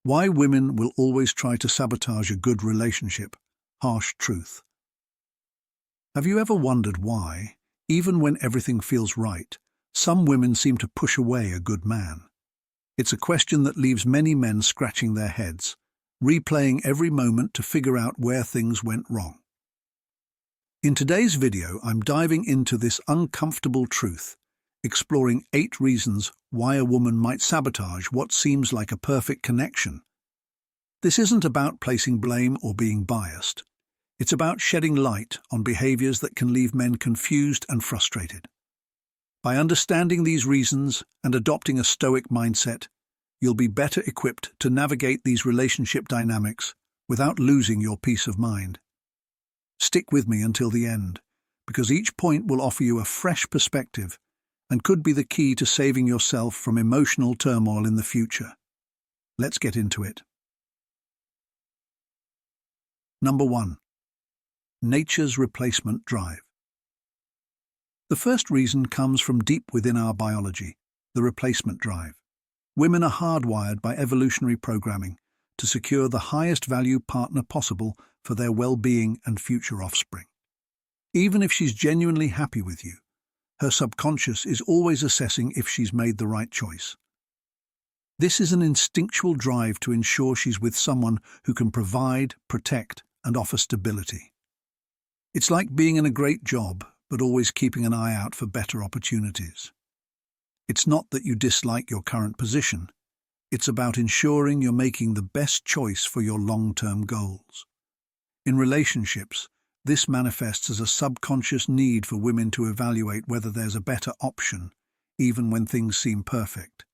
Why women will always try to sabotage a good relationship. Harsh truth. Have you ever wondered why, even when everything feels right, some women seem to push away a good man? It's a question that leaves many men scratching their heads, replaying every moment to figure out where things went wrong. In today's video, I'm diving into this uncomfortable truth, exploring 8 reasons why a woman might sabotage what seems like a perfect connection. This isn't about placing blame or being biased. It's about shedding light on behaviors that can leave men confused and frustrated. By understanding these reasons and adopting a stoic mindset, you'll be better equipped to navigate these relationship dynamics without losing your peace of mind. Stick with me until the end, because each point will offer you a fresh perspective and could be the key to saving yourself from emotional turmoil in the future. Let's get into it. Number 1. Nature's replacement drive. The first reason comes from deep within our biology, the replacement drive. Women are hardwired by evolutionary programming to secure the highest value partner possible for their well-being and future offspring. Even if she's genuinely happy with you, her subconscious is always assessing if she's made the right choice. This is an instinctual drive to ensure she's with someone who can provide, protect, and offer stability. It's like being in a great job, but always keeping an eye out for better opportunities. It's not that you dislike your current position. It's about ensuring you're making the best choice for your long-term goals. In relationships, this manifests as a subconscious need for women to evaluate whether there's a better option, even when things seem perfect.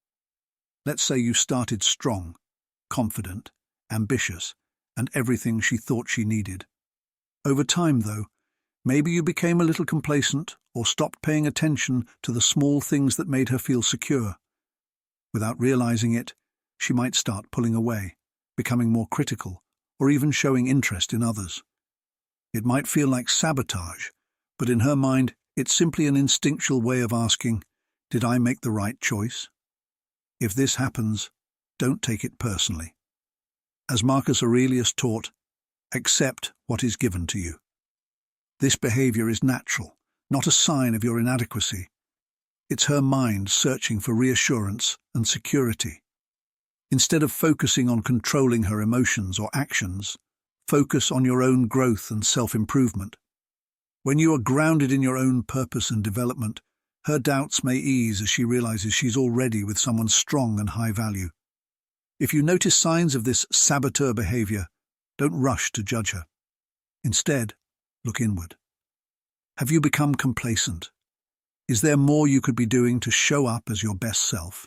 Let's say you started strong, confident, ambitious, and everything she thought she needed. Over time, though, maybe you became a little complacent or stopped paying attention to the small things that made her feel secure. Without realizing it, she might start pulling away, becoming more critical, or even showing interest in others. It might feel like sabotage, but in her mind, it's simply an instinctual way of asking, did I make the right choice? If this happens, don't take it personally. As Marcus Aurelius taught, accept what is given to you. This behavior is natural, not a sign of your inadequacy. It's her mind searching for reassurance and security. Instead of focusing on controlling her emotions or actions, focus on your own growth and self-improvement. When you are grounded in your own purpose and development, her doubts may ease as she realizes she's already with someone strong and high value. If you notice signs of this saboteur behavior, don't rush to judge her. Instead, look inward. Have you become complacent? Is there more you could be doing to show up as your best self?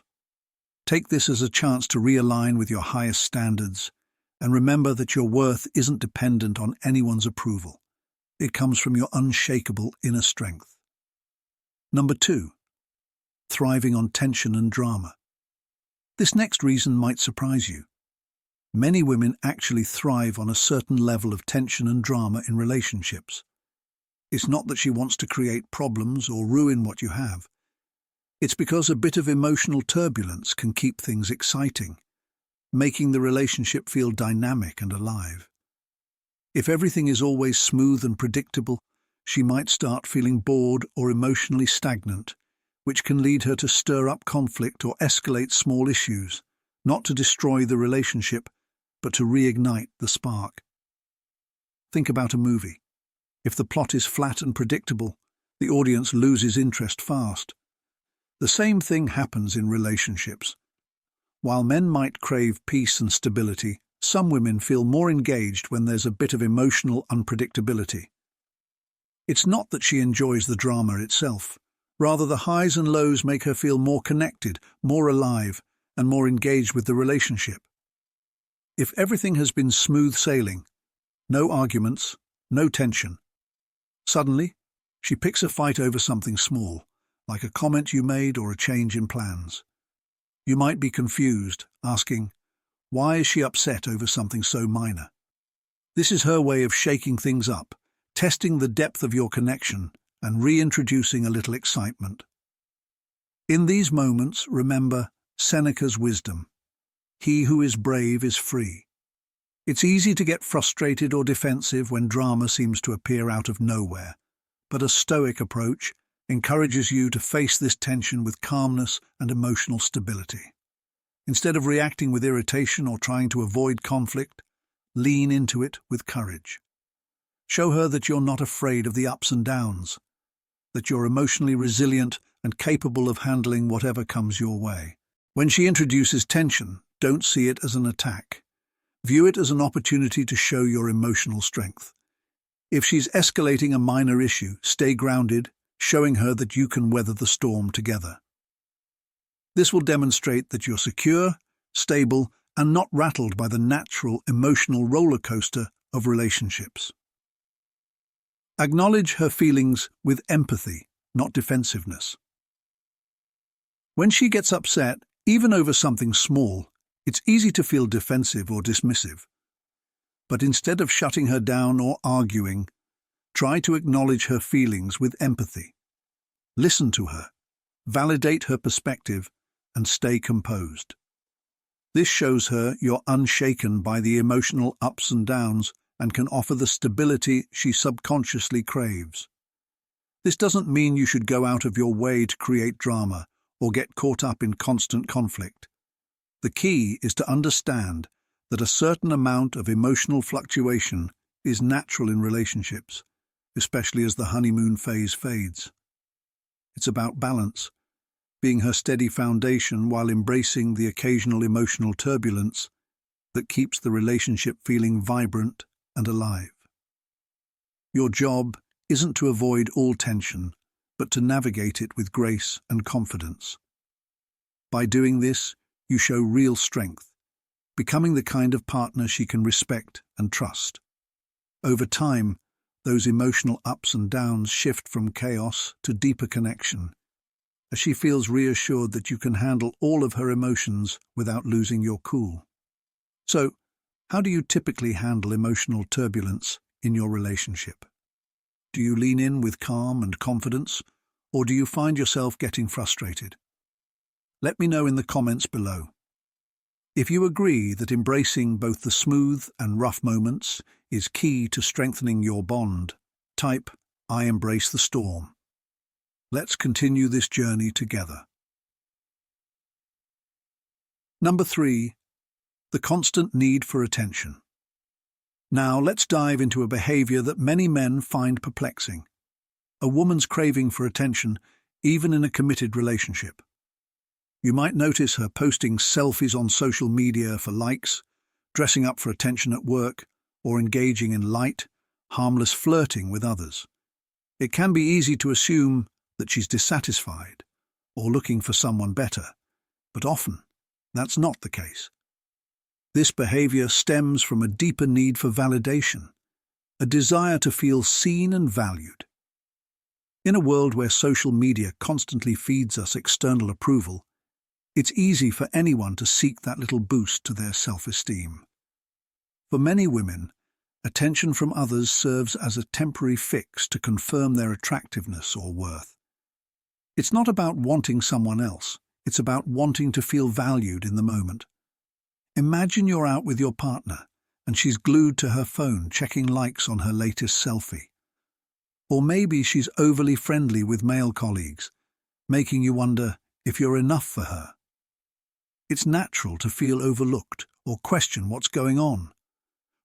Take this as a chance to realign with your highest standards, and remember that your worth isn't dependent on anyone's approval. It comes from your unshakable inner strength. Number 2. Thriving on tension and drama. This next reason might surprise you. Many women actually thrive on a certain level of tension and drama in relationships. It's not that she wants to create problems or ruin what you have. It's because a bit of emotional turbulence can keep things exciting, making the relationship feel dynamic and alive. If everything is always smooth and predictable, she might start feeling bored or emotionally stagnant, which can lead her to stir up conflict or escalate small issues, not to destroy the relationship, but to reignite the spark. Think about a movie. If the plot is flat and predictable, the audience loses interest fast. The same thing happens in relationships. While men might crave peace and stability, some women feel more engaged when there's a bit of emotional unpredictability. It's not that she enjoys the drama itself. Rather, the highs and lows make her feel more connected, more alive, and more engaged with the relationship. If everything has been smooth sailing, no arguments, no tension, suddenly, she picks a fight over something small, like a comment you made or a change in plans. You might be confused, asking, why is she upset over something so minor? This is her way of shaking things up, testing the depth of your connection, and reintroducing a little excitement. In these moments, remember Seneca's wisdom. He who is brave is free. It's easy to get frustrated or defensive when drama seems to appear out of nowhere, but a stoic approach encourages you to face this tension with calmness and emotional stability. Instead of reacting with irritation or trying to avoid conflict, lean into it with courage. Show her that you're not afraid of the ups and downs, that you're emotionally resilient and capable of handling whatever comes your way. When she introduces tension, don't see it as an attack. View it as an opportunity to show your emotional strength. If she's escalating a minor issue, stay grounded, showing her that you can weather the storm together. This will demonstrate that you're secure, stable, and not rattled by the natural emotional roller coaster of relationships. Acknowledge her feelings with empathy, not defensiveness. When she gets upset, even over something small, it's easy to feel defensive or dismissive. But instead of shutting her down or arguing, try to acknowledge her feelings with empathy. Listen to her, validate her perspective, and stay composed. This shows her you're unshaken by the emotional ups and downs and can offer the stability she subconsciously craves. This doesn't mean you should go out of your way to create drama or get caught up in constant conflict. The key is to understand that a certain amount of emotional fluctuation is natural in relationships, especially as the honeymoon phase fades. It's about balance, being her steady foundation while embracing the occasional emotional turbulence that keeps the relationship feeling vibrant and alive. Your job isn't to avoid all tension, but to navigate it with grace and confidence. By doing this, you show real strength, becoming the kind of partner she can respect and trust. Over time, those emotional ups and downs shift from chaos to deeper connection, as she feels reassured that you can handle all of her emotions without losing your cool. So, how do you typically handle emotional turbulence in your relationship? Do you lean in with calm and confidence, or do you find yourself getting frustrated? Let me know in the comments below. If you agree that embracing both the smooth and rough moments is key to strengthening your bond, type, "I embrace the storm." Let's continue this journey together. Number 3. The constant need for attention. Now let's dive into a behavior that many men find perplexing. A woman's craving for attention, even in a committed relationship. You might notice her posting selfies on social media for likes, dressing up for attention at work, or engaging in light, harmless flirting with others. It can be easy to assume that she's dissatisfied or looking for someone better, but often that's not the case. This behavior stems from a deeper need for validation, a desire to feel seen and valued. In a world where social media constantly feeds us external approval, it's easy for anyone to seek that little boost to their self-esteem. For many women, attention from others serves as a temporary fix to confirm their attractiveness or worth. It's not about wanting someone else, it's about wanting to feel valued in the moment. Imagine you're out with your partner, and she's glued to her phone checking likes on her latest selfie. Or maybe she's overly friendly with male colleagues, making you wonder if you're enough for her. It's natural to feel overlooked or question what's going on.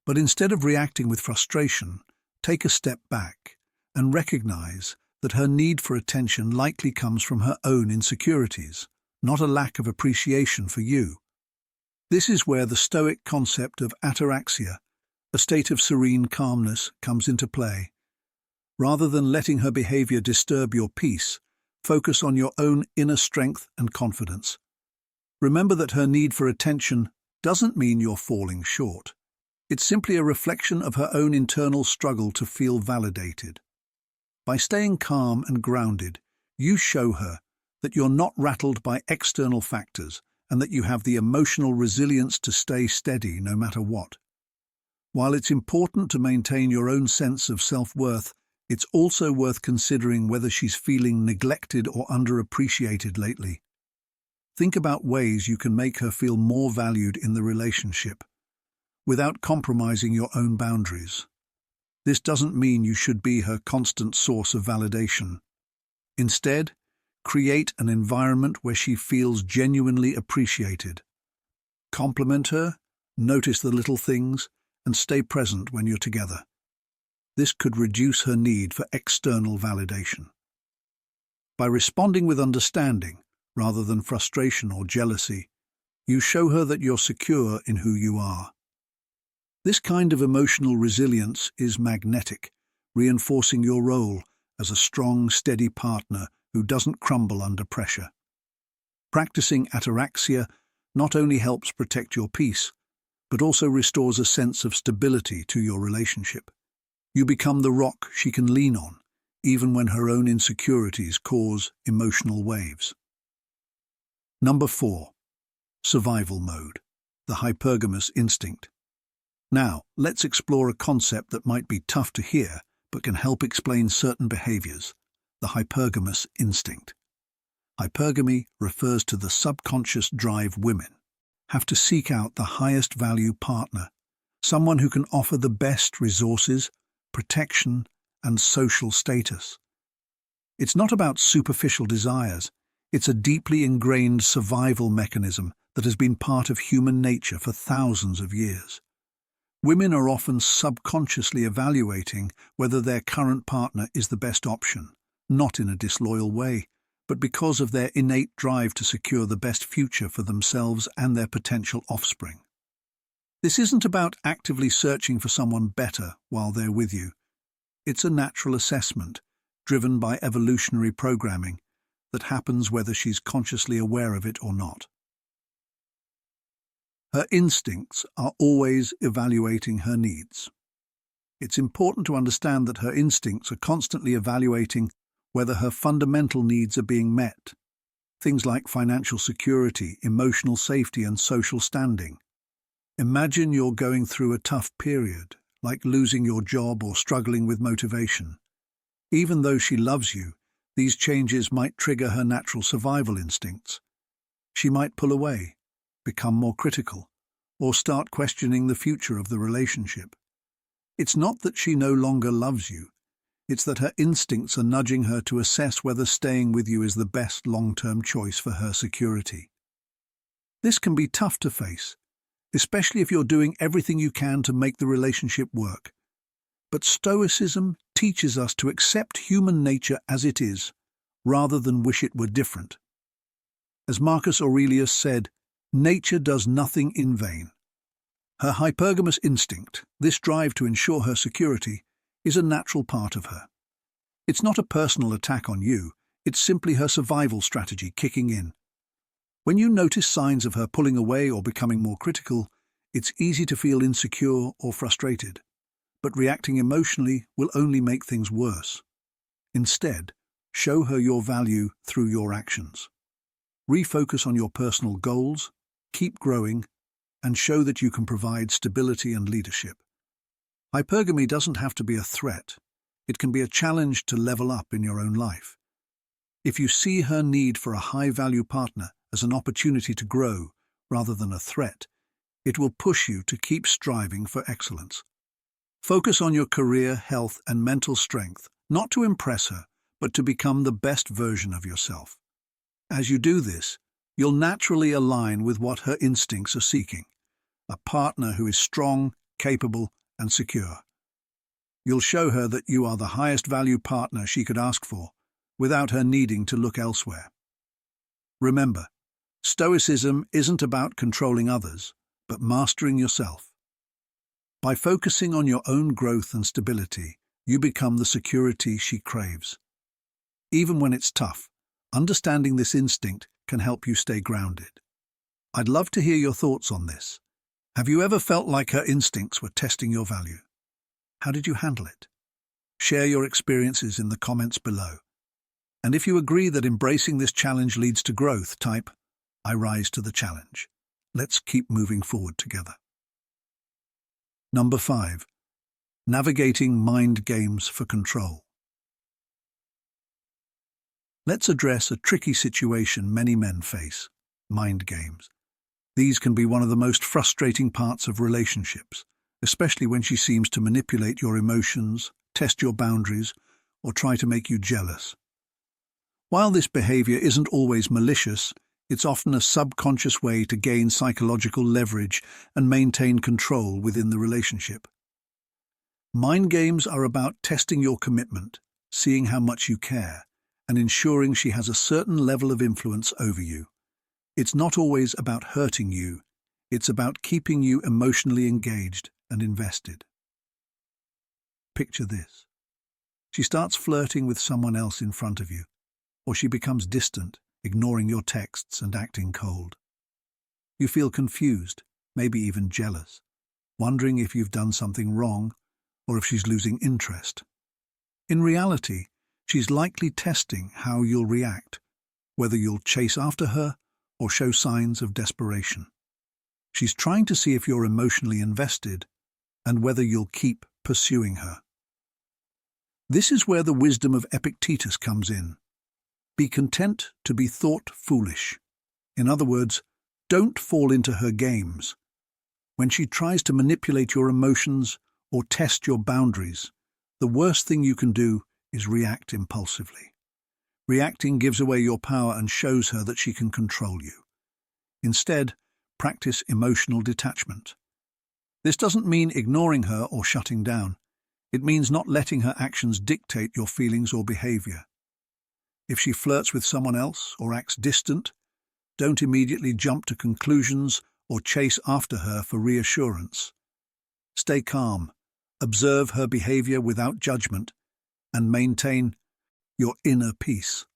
But instead of reacting with frustration, take a step back and recognize that her need for attention likely comes from her own insecurities, not a lack of appreciation for you. This is where the Stoic concept of ataraxia, a state of serene calmness, comes into play. Rather than letting her behavior disturb your peace, focus on your own inner strength and confidence. Remember that her need for attention doesn't mean you're falling short. It's simply a reflection of her own internal struggle to feel validated. By staying calm and grounded, you show her that you're not rattled by external factors and that you have the emotional resilience to stay steady no matter what. While it's important to maintain your own sense of self-worth, it's also worth considering whether she's feeling neglected or underappreciated lately. Think about ways you can make her feel more valued in the relationship, without compromising your own boundaries. This doesn't mean you should be her constant source of validation. Instead, create an environment where she feels genuinely appreciated. Compliment her, notice the little things, and stay present when you're together. This could reduce her need for external validation. By responding with understanding, rather than frustration or jealousy, you show her that you're secure in who you are. This kind of emotional resilience is magnetic, reinforcing your role as a strong, steady partner who doesn't crumble under pressure. Practicing ataraxia not only helps protect your peace, but also restores a sense of stability to your relationship. You become the rock she can lean on, even when her own insecurities cause emotional waves. Number 4. Survival mode, the hypergamous instinct. Now, let's explore a concept that might be tough to hear, but can help explain certain behaviors, the hypergamous instinct. Hypergamy refers to the subconscious drive women have to seek out the highest value partner, someone who can offer the best resources, protection, and social status. It's not about superficial desires, it's a deeply ingrained survival mechanism that has been part of human nature for thousands of years. Women are often subconsciously evaluating whether their current partner is the best option, not in a disloyal way, but because of their innate drive to secure the best future for themselves and their potential offspring. This isn't about actively searching for someone better while they're with you. It's a natural assessment, driven by evolutionary programming, that happens whether she's consciously aware of it or not. Her instincts are always evaluating her needs. It's important to understand that her instincts are constantly evaluating whether her fundamental needs are being met. Things like financial security, emotional safety, and social standing. Imagine you're going through a tough period, like losing your job or struggling with motivation. Even though she loves you, these changes might trigger her natural survival instincts. She might pull away, become more critical, or start questioning the future of the relationship. It's not that she no longer loves you, it's that her instincts are nudging her to assess whether staying with you is the best long-term choice for her security. This can be tough to face, especially if you're doing everything you can to make the relationship work. But Stoicism teaches us to accept human nature as it is, rather than wish it were different. As Marcus Aurelius said, nature does nothing in vain. Her hypergamous instinct, this drive to ensure her security, is a natural part of her. It's not a personal attack on you, it's simply her survival strategy kicking in. When you notice signs of her pulling away or becoming more critical, it's easy to feel insecure or frustrated. But reacting emotionally will only make things worse. Instead, show her your value through your actions. Refocus on your personal goals, keep growing, and show that you can provide stability and leadership. Hypergamy doesn't have to be a threat. It can be a challenge to level up in your own life. If you see her need for a high-value partner as an opportunity to grow rather than a threat, it will push you to keep striving for excellence. Focus on your career, health, and mental strength, not to impress her, but to become the best version of yourself. As you do this, you'll naturally align with what her instincts are seeking, a partner who is strong, capable, and secure. You'll show her that you are the highest value partner she could ask for, without her needing to look elsewhere. Remember, Stoicism isn't about controlling others, but mastering yourself. By focusing on your own growth and stability, you become the security she craves. Even when it's tough, understanding this instinct can help you stay grounded. I'd love to hear your thoughts on this. Have you ever felt like her instincts were testing your value? How did you handle it? Share your experiences in the comments below. And if you agree that embracing this challenge leads to growth, type, "I rise to the challenge." Let's keep moving forward together. Number 5. Navigating mind games for control. Let's address a tricky situation many men face: mind games. These can be one of the most frustrating parts of relationships, especially when she seems to manipulate your emotions, test your boundaries, or try to make you jealous. While this behavior isn't always malicious, it's often a subconscious way to gain psychological leverage and maintain control within the relationship. Mind games are about testing your commitment, seeing how much you care, and ensuring she has a certain level of influence over you. It's not always about hurting you, it's about keeping you emotionally engaged and invested. Picture this. She starts flirting with someone else in front of you, or she becomes distant, ignoring your texts and acting cold. You feel confused, maybe even jealous, wondering if you've done something wrong or if she's losing interest. In reality, she's likely testing how you'll react, whether you'll chase after her or show signs of desperation. She's trying to see if you're emotionally invested and whether you'll keep pursuing her. This is where the wisdom of Epictetus comes in. Be content to be thought foolish. In other words, don't fall into her games. When she tries to manipulate your emotions or test your boundaries, the worst thing you can do is react impulsively. Reacting gives away your power and shows her that she can control you. Instead, practice emotional detachment. This doesn't mean ignoring her or shutting down. It means not letting her actions dictate your feelings or behavior. If she flirts with someone else or acts distant, don't immediately jump to conclusions or chase after her for reassurance. Stay calm, observe her behavior without judgment, and maintain your inner peace.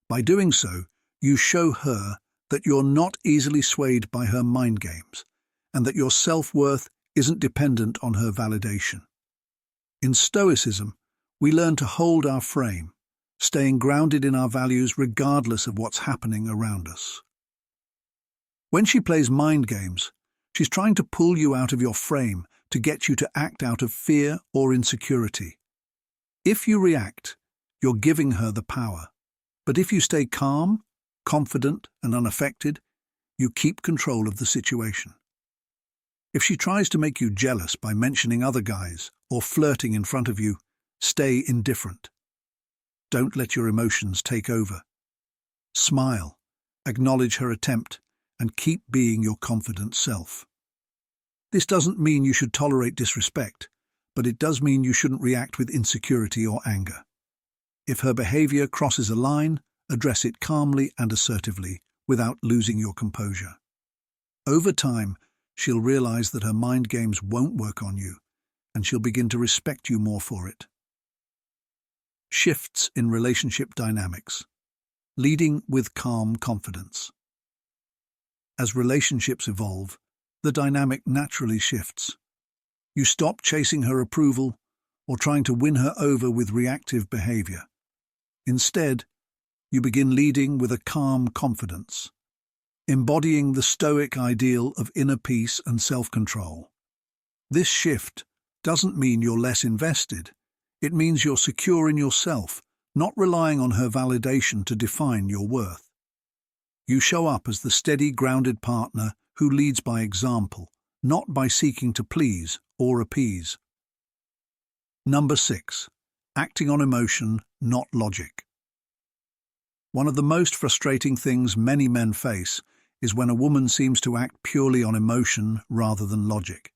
By doing so, you show her that you're not easily swayed by her mind games, and that your self-worth isn't dependent on her validation. In Stoicism, we learn to hold our frame, staying grounded in our values regardless of what's happening around us. When she plays mind games, she's trying to pull you out of your frame to get you to act out of fear or insecurity. If you react, you're giving her the power. But if you stay calm, confident, and unaffected, you keep control of the situation. If she tries to make you jealous by mentioning other guys or flirting in front of you, stay indifferent. Don't let your emotions take over. Smile, acknowledge her attempt, and keep being your confident self. This doesn't mean you should tolerate disrespect, but it does mean you shouldn't react with insecurity or anger. If her behavior crosses a line, address it calmly and assertively, without losing your composure. Over time, she'll realize that her mind games won't work on you, and she'll begin to respect you more for it. Shifts in relationship dynamics. Leading with calm confidence. As relationships evolve, the dynamic naturally shifts. You stop chasing her approval or trying to win her over with reactive behavior. Instead, you begin leading with a calm confidence, embodying the Stoic ideal of inner peace and self-control. This shift doesn't mean you're less invested. It means you're secure in yourself, not relying on her validation to define your worth. You show up as the steady, grounded partner who leads by example, not by seeking to please or appease. Number 6. Acting on emotion, not logic. One of the most frustrating things many men face is when a woman seems to act purely on emotion rather than logic.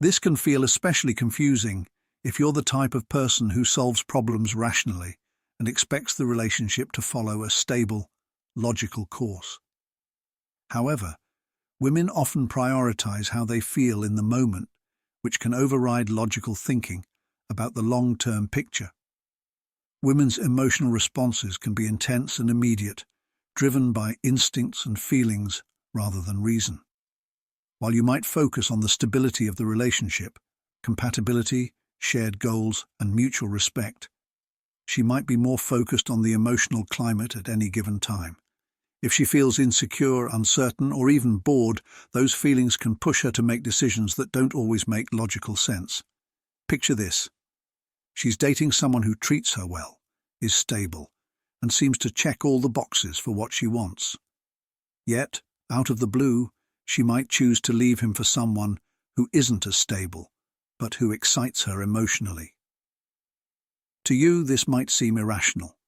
This can feel especially confusing if you're the type of person who solves problems rationally and expects the relationship to follow a stable, logical course. However, women often prioritize how they feel in the moment, which can override logical thinking about the long-term picture. Women's emotional responses can be intense and immediate, driven by instincts and feelings rather than reason. While you might focus on the stability of the relationship, compatibility, shared goals, and mutual respect, she might be more focused on the emotional climate at any given time. If she feels insecure, uncertain, or even bored, those feelings can push her to make decisions that don't always make logical sense. Picture this. She's dating someone who treats her well, is stable, and seems to check all the boxes for what she wants. Yet, out of the blue, she might choose to leave him for someone who isn't as stable, but who excites her emotionally. To you, this might seem irrational,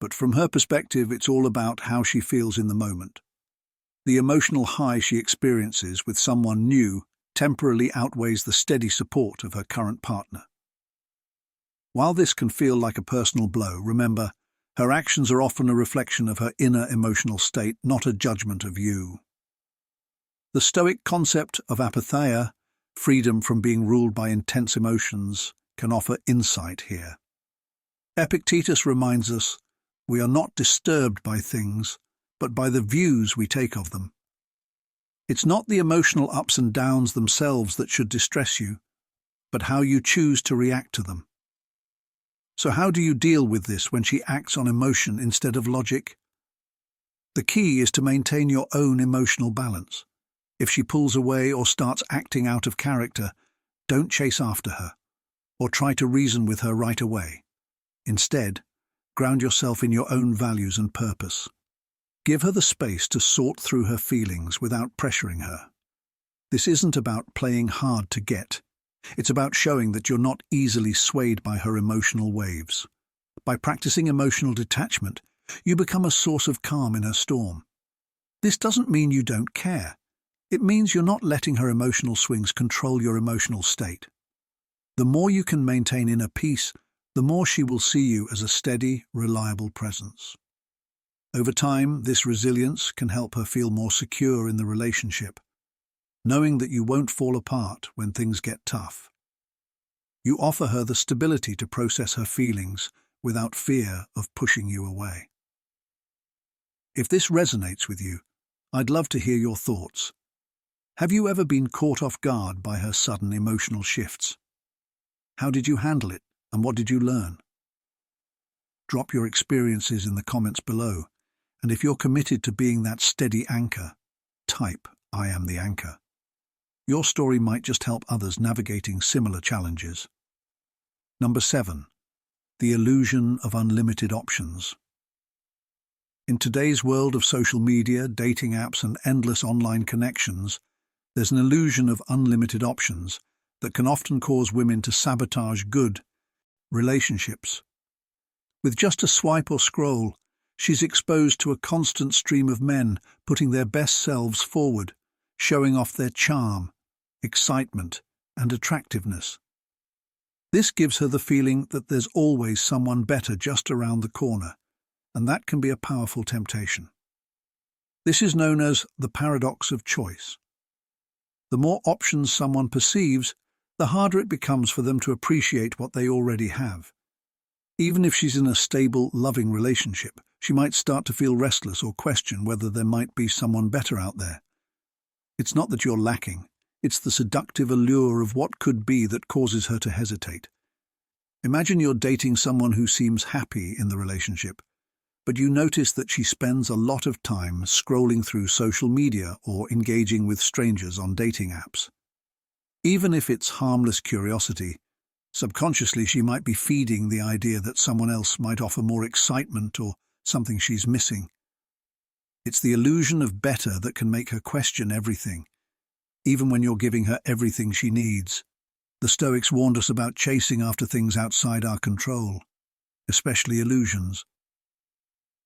but from her perspective, it's all about how she feels in the moment. The emotional high she experiences with someone new temporarily outweighs the steady support of her current partner. While this can feel like a personal blow, remember, her actions are often a reflection of her inner emotional state, not a judgment of you. The Stoic concept of apatheia, freedom from being ruled by intense emotions, can offer insight here. Epictetus reminds us, we are not disturbed by things, but by the views we take of them. It's not the emotional ups and downs themselves that should distress you, but how you choose to react to them. So how do you deal with this when she acts on emotion instead of logic? The key is to maintain your own emotional balance. If she pulls away or starts acting out of character, don't chase after her, or try to reason with her right away. Instead, ground yourself in your own values and purpose. Give her the space to sort through her feelings without pressuring her. This isn't about playing hard to get. It's about showing that you're not easily swayed by her emotional waves. By practicing emotional detachment, you become a source of calm in her storm. This doesn't mean you don't care. It means you're not letting her emotional swings control your emotional state. The more you can maintain inner peace, the more she will see you as a steady, reliable presence. Over time, this resilience can help her feel more secure in the relationship, knowing that you won't fall apart when things get tough. You offer her the stability to process her feelings without fear of pushing you away. If this resonates with you, I'd love to hear your thoughts. Have you ever been caught off guard by her sudden emotional shifts? How did you handle it, and what did you learn? Drop your experiences in the comments below, and if you're committed to being that steady anchor, type "I am the anchor." Your story might just help others navigating similar challenges. Number 7. The illusion of unlimited options. In today's world of social media, dating apps, and endless online connections, there's an illusion of unlimited options that can often cause women to sabotage good relationships. With just a swipe or scroll, she's exposed to a constant stream of men putting their best selves forward, showing off their charm, excitement, and attractiveness. This gives her the feeling that there's always someone better just around the corner, and that can be a powerful temptation. This is known as the paradox of choice. The more options someone perceives, the harder it becomes for them to appreciate what they already have. Even if she's in a stable, loving relationship, she might start to feel restless or question whether there might be someone better out there. It's not that you're lacking, it's the seductive allure of what could be that causes her to hesitate. Imagine you're dating someone who seems happy in the relationship, but you notice that she spends a lot of time scrolling through social media or engaging with strangers on dating apps. Even if it's harmless curiosity, subconsciously she might be feeding the idea that someone else might offer more excitement or something she's missing. It's the illusion of better that can make her question everything, even when you're giving her everything she needs. The Stoics warned us about chasing after things outside our control, especially illusions.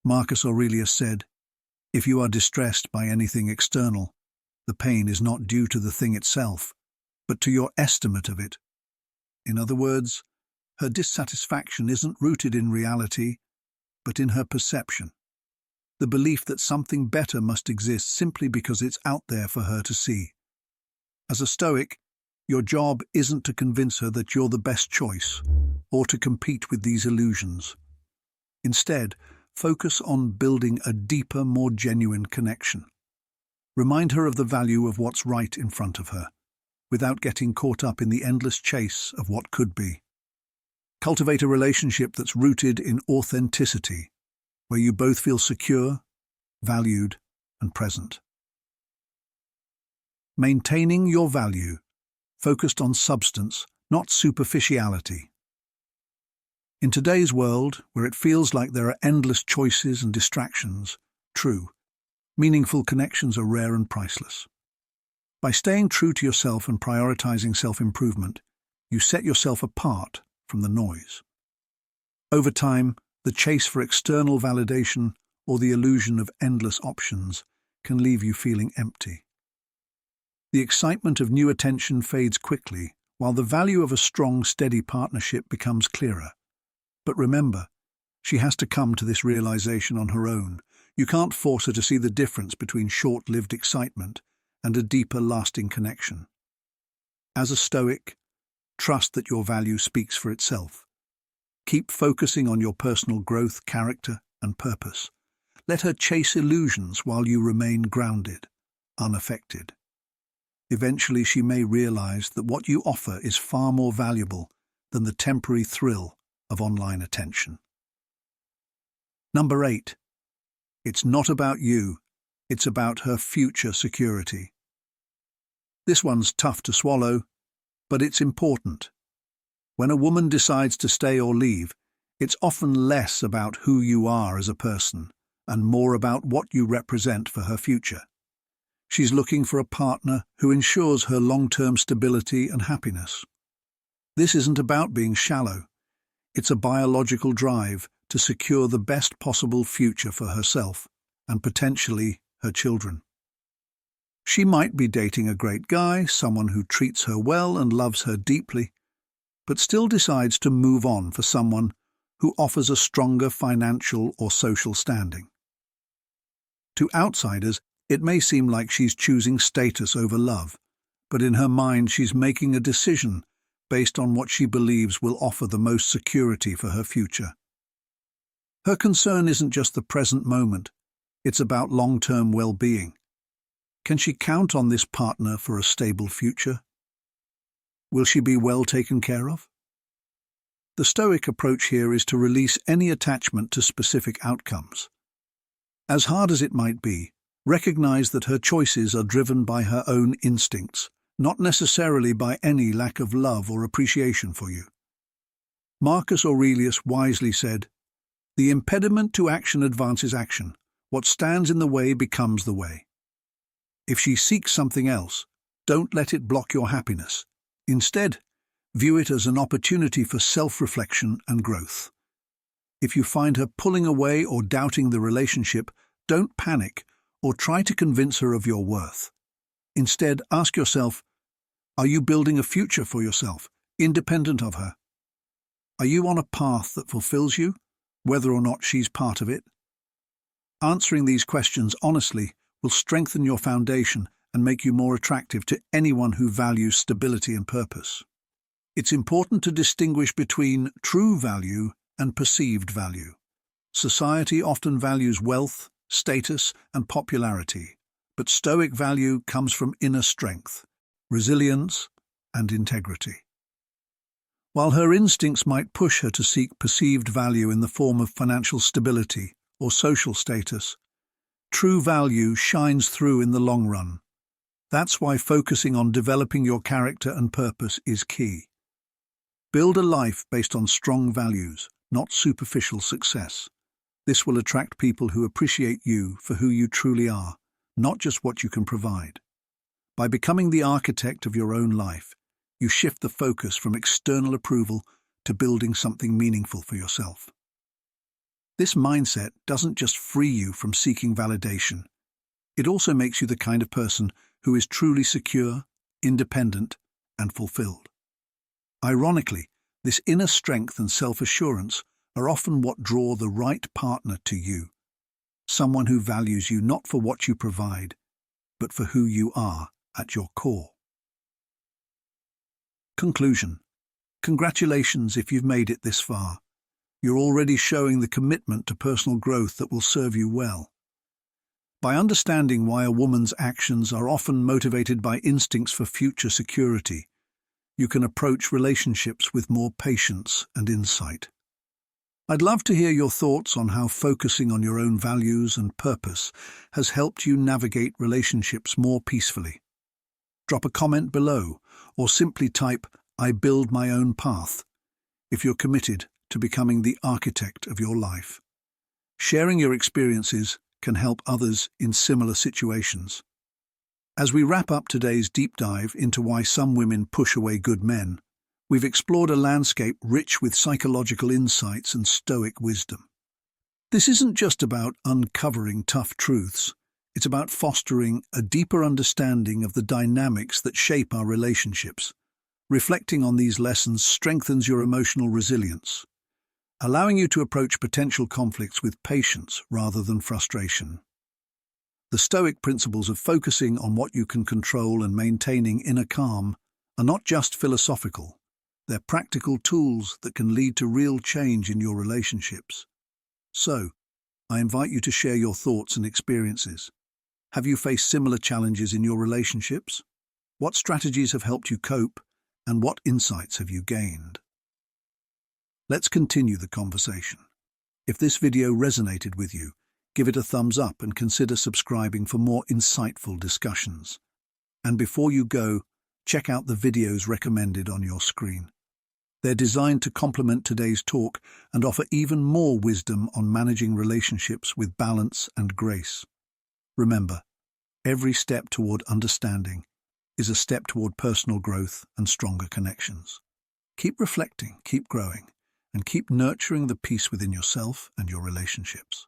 Marcus Aurelius said, "If you are distressed by anything external, the pain is not due to the thing itself, but to your estimate of it." In other words, her dissatisfaction isn't rooted in reality, but in her perception. The belief that something better must exist simply because it's out there for her to see. As a Stoic, your job isn't to convince her that you're the best choice, or to compete with these illusions. Instead, focus on building a deeper, more genuine connection. Remind her of the value of what's right in front of her, without getting caught up in the endless chase of what could be. Cultivate a relationship that's rooted in authenticity, where you both feel secure, valued, and present. Maintaining your value, focused on substance, not superficiality. In today's world, where it feels like there are endless choices and distractions, true, Meaningful connections are rare and priceless. By staying true to yourself and prioritizing self-improvement, you set yourself apart from the noise. Over time, the chase for external validation or the illusion of endless options can leave you feeling empty. The excitement of new attention fades quickly, while the value of a strong, steady partnership becomes clearer. But remember, she has to come to this realization on her own. You can't force her to see the difference between short-lived excitement and a deeper, lasting connection. As a Stoic, trust that your value speaks for itself. Keep focusing on your personal growth, character, and purpose. Let her chase illusions while you remain grounded, unaffected. Eventually, she may realize that what you offer is far more valuable than the temporary thrill of online attention. Number 8. It's not about you, it's about her future security. This one's tough to swallow, but it's important. When a woman decides to stay or leave, it's often less about who you are as a person and more about what you represent for her future. She's looking for a partner who ensures her long-term stability and happiness. This isn't about being shallow. It's a biological drive to secure the best possible future for herself and potentially her children. She might be dating a great guy, someone who treats her well and loves her deeply, but still decides to move on for someone who offers a stronger financial or social standing. To outsiders, it may seem like she's choosing status over love, but in her mind she's making a decision based on what she believes will offer the most security for her future. Her concern isn't just the present moment, it's about long-term well-being. Can she count on this partner for a stable future? Will she be well taken care of? The Stoic approach here is to release any attachment to specific outcomes. As hard as it might be, recognize that her choices are driven by her own instincts, not necessarily by any lack of love or appreciation for you. Marcus Aurelius wisely said, "The impediment to action advances action. What stands in the way becomes the way." If she seeks something else, don't let it block your happiness. Instead, view it as an opportunity for self-reflection and growth. If you find her pulling away or doubting the relationship, don't panic or try to convince her of your worth. Instead, ask yourself, are you building a future for yourself, independent of her? Are you on a path that fulfills you, whether or not she's part of it? Answering these questions honestly will strengthen your foundation and make you more attractive to anyone who values stability and purpose. It's important to distinguish between true value and perceived value. Society often values wealth, status, and popularity, but Stoic value comes from inner strength, resilience, and integrity. While her instincts might push her to seek perceived value in the form of financial stability or social status, true value shines through in the long run. That's why focusing on developing your character and purpose is key. Build a life based on strong values, not superficial success. This will attract people who appreciate you for who you truly are, not just what you can provide. By becoming the architect of your own life, you shift the focus from external approval to building something meaningful for yourself. This mindset doesn't just free you from seeking validation. It also makes you the kind of person who is truly secure, independent, and fulfilled. Ironically, this inner strength and self-assurance are often what draw the right partner to you, someone who values you not for what you provide, but for who you are at your core. Conclusion. Congratulations if you've made it this far. You're already showing the commitment to personal growth that will serve you well. By understanding why a woman's actions are often motivated by instincts for future security, you can approach relationships with more patience and insight. I'd love to hear your thoughts on how focusing on your own values and purpose has helped you navigate relationships more peacefully. Drop a comment below, or simply type, "I build my own path," if you're committed to becoming the architect of your life. Sharing your experiences can help others in similar situations. As we wrap up today's deep dive into why some women push away good men, we've explored a landscape rich with psychological insights and stoic wisdom. This isn't just about uncovering tough truths, it's about fostering a deeper understanding of the dynamics that shape our relationships. Reflecting on these lessons strengthens your emotional resilience, allowing you to approach potential conflicts with patience rather than frustration. The Stoic principles of focusing on what you can control and maintaining inner calm are not just philosophical, they're practical tools that can lead to real change in your relationships. So, I invite you to share your thoughts and experiences. Have you faced similar challenges in your relationships? What strategies have helped you cope, and what insights have you gained? Let's continue the conversation. If this video resonated with you, give it a thumbs up and consider subscribing for more insightful discussions. And before you go, check out the videos recommended on your screen. They're designed to complement today's talk and offer even more wisdom on managing relationships with balance and grace. Remember, every step toward understanding is a step toward personal growth and stronger connections. Keep reflecting, keep growing, and keep nurturing the peace within yourself and your relationships.